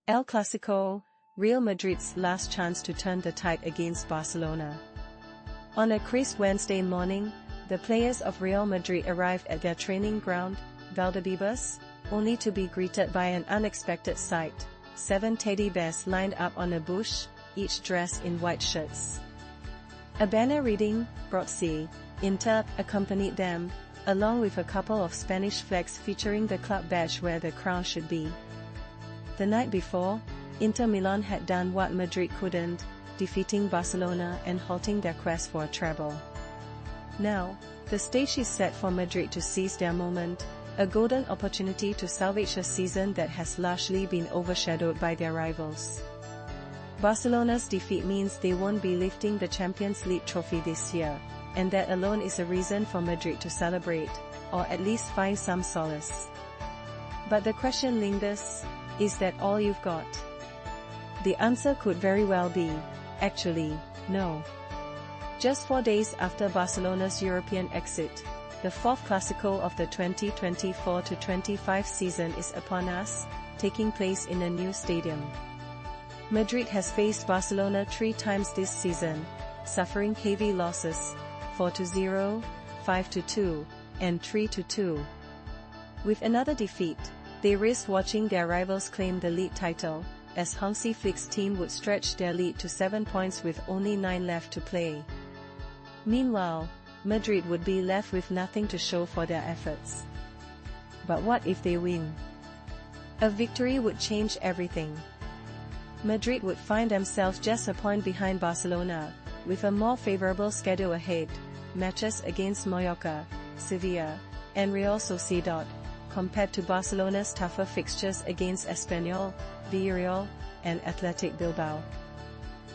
El Clásico, Real Madrid's last chance to turn the tide against Barcelona. On a crisp Wednesday morning, the players of Real Madrid arrived at their training ground, Valdebebas, only to be greeted by an unexpected sight: 7 teddy bears lined up on a bush, each dressed in white shirts. A banner reading, "Brotsi, Inter," accompanied them, along with a couple of Spanish flags featuring the club badge where the crown should be. The night before, Inter Milan had done what Madrid couldn't, defeating Barcelona and halting their quest for a treble. Now, the stage is set for Madrid to seize their moment, a golden opportunity to salvage a season that has largely been overshadowed by their rivals. Barcelona's defeat means they won't be lifting the Champions League trophy this year, and that alone is a reason for Madrid to celebrate, or at least find some solace. But the question lingers: is that all you've got? The answer could very well be, actually, no. Just 4 days after Barcelona's European exit, the fourth Clásico of the 2024-25 season is upon us, taking place in a new stadium. Madrid has faced Barcelona 3 times this season, suffering heavy losses: 4-0, 5-2, and 3-2. With another defeat, they risk watching their rivals claim the league title, as Hansi Flick's team would stretch their lead to 7 points with only 9 left to play. Meanwhile, Madrid would be left with nothing to show for their efforts. But what if they win? A victory would change everything. Madrid would find themselves just a point behind Barcelona, with a more favorable schedule ahead: matches against Mallorca, Sevilla, and Real Sociedad, compared to Barcelona's tougher fixtures against Espanyol, Villarreal, and Athletic Bilbao.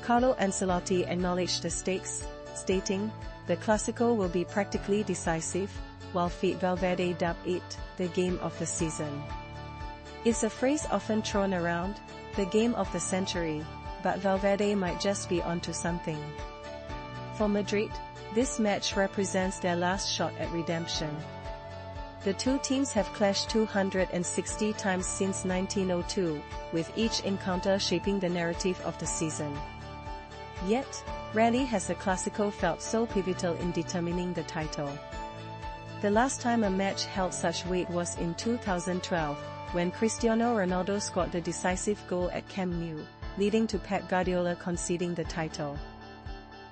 Carlo Ancelotti acknowledged the stakes, stating, "The Clásico will be practically decisive," while Fede Valverde dubbed it the game of the season. It's a phrase often thrown around, the game of the century, but Valverde might just be onto something. For Madrid, this match represents their last shot at redemption. The two teams have clashed 260 times since 1902, with each encounter shaping the narrative of the season. Yet, rarely has a Clásico felt so pivotal in determining the title. The last time a match held such weight was in 2012, when Cristiano Ronaldo scored the decisive goal at Camp Nou, leading to Pep Guardiola conceding the title.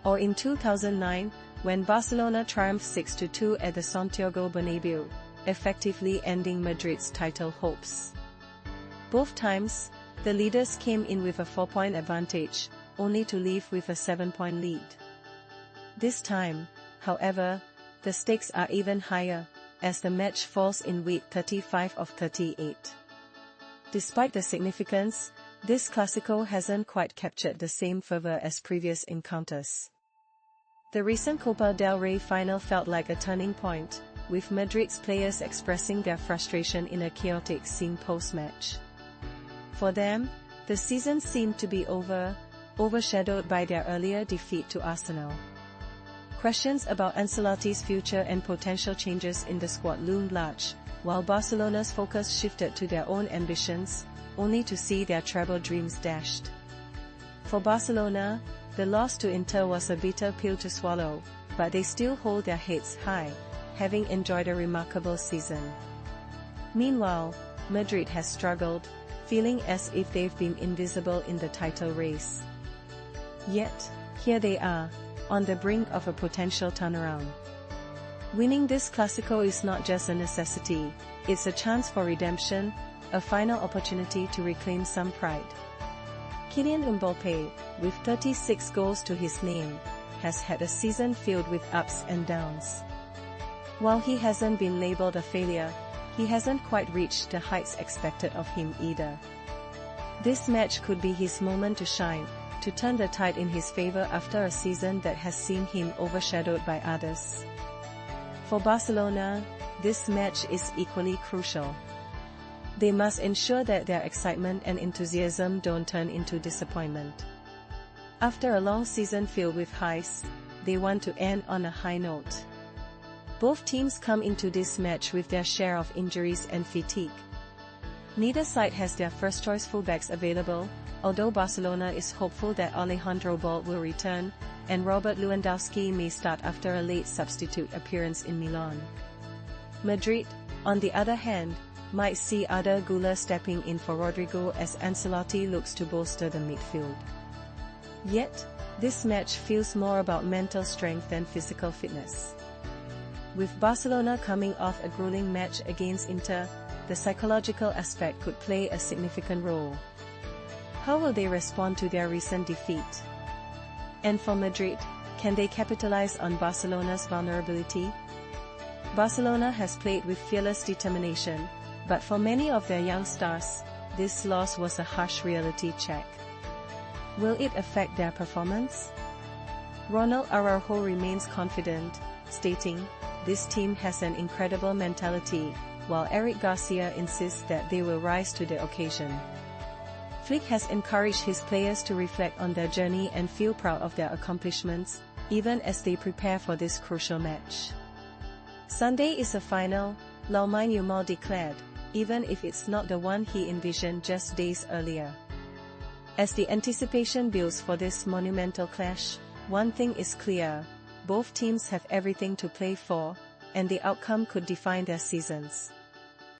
Or in 2009, when Barcelona triumphed 6-2 at the Santiago Bernabeu, effectively ending Madrid's title hopes. Both times, the leaders came in with a 4-point advantage, only to leave with a 7-point lead. This time, however, the stakes are even higher, as the match falls in week 35 of 38. Despite the significance, this Clásico hasn't quite captured the same fervor as previous encounters. The recent Copa del Rey final felt like a turning point, with Madrid's players expressing their frustration in a chaotic scene post-match. For them, the season seemed to be overshadowed by their earlier defeat to Arsenal. Questions about Ancelotti's future and potential changes in the squad loomed large, while Barcelona's focus shifted to their own ambitions, only to see their treble dreams dashed. For Barcelona, the loss to Inter was a bitter pill to swallow, but they still hold their heads high, having enjoyed a remarkable season. Meanwhile, Madrid has struggled, feeling as if they've been invisible in the title race. Yet, here they are, on the brink of a potential turnaround. Winning this Clásico is not just a necessity, it's a chance for redemption, a final opportunity to reclaim some pride. Kylian Mbappé, with 36 goals to his name, has had a season filled with ups and downs. While he hasn't been labeled a failure, he hasn't quite reached the heights expected of him either. This match could be his moment to shine, to turn the tide in his favor after a season that has seen him overshadowed by others. For Barcelona, this match is equally crucial. They must ensure that their excitement and enthusiasm don't turn into disappointment. After a long season filled with highs, they want to end on a high note. Both teams come into this match with their share of injuries and fatigue. Neither side has their first-choice fullbacks available, although Barcelona is hopeful that Alejandro Balde will return, and Robert Lewandowski may start after a late substitute appearance in Milan. Madrid, on the other hand, might see Arda Güler stepping in for Rodrigo as Ancelotti looks to bolster the midfield. Yet, this match feels more about mental strength than physical fitness. With Barcelona coming off a grueling match against Inter, the psychological aspect could play a significant role. How will they respond to their recent defeat? And for Madrid, can they capitalize on Barcelona's vulnerability? Barcelona has played with fearless determination, but for many of their young stars, this loss was a harsh reality check. Will it affect their performance? Ronald Araujo remains confident, stating, "This team has an incredible mentality," while Eric Garcia insists that they will rise to the occasion. Flick has encouraged his players to reflect on their journey and feel proud of their accomplishments, even as they prepare for this crucial match. "Sunday is a final," Lamine Yamal declared, even if it's not the one he envisioned just days earlier. As the anticipation builds for this monumental clash, one thing is clear: both teams have everything to play for, and the outcome could define their seasons.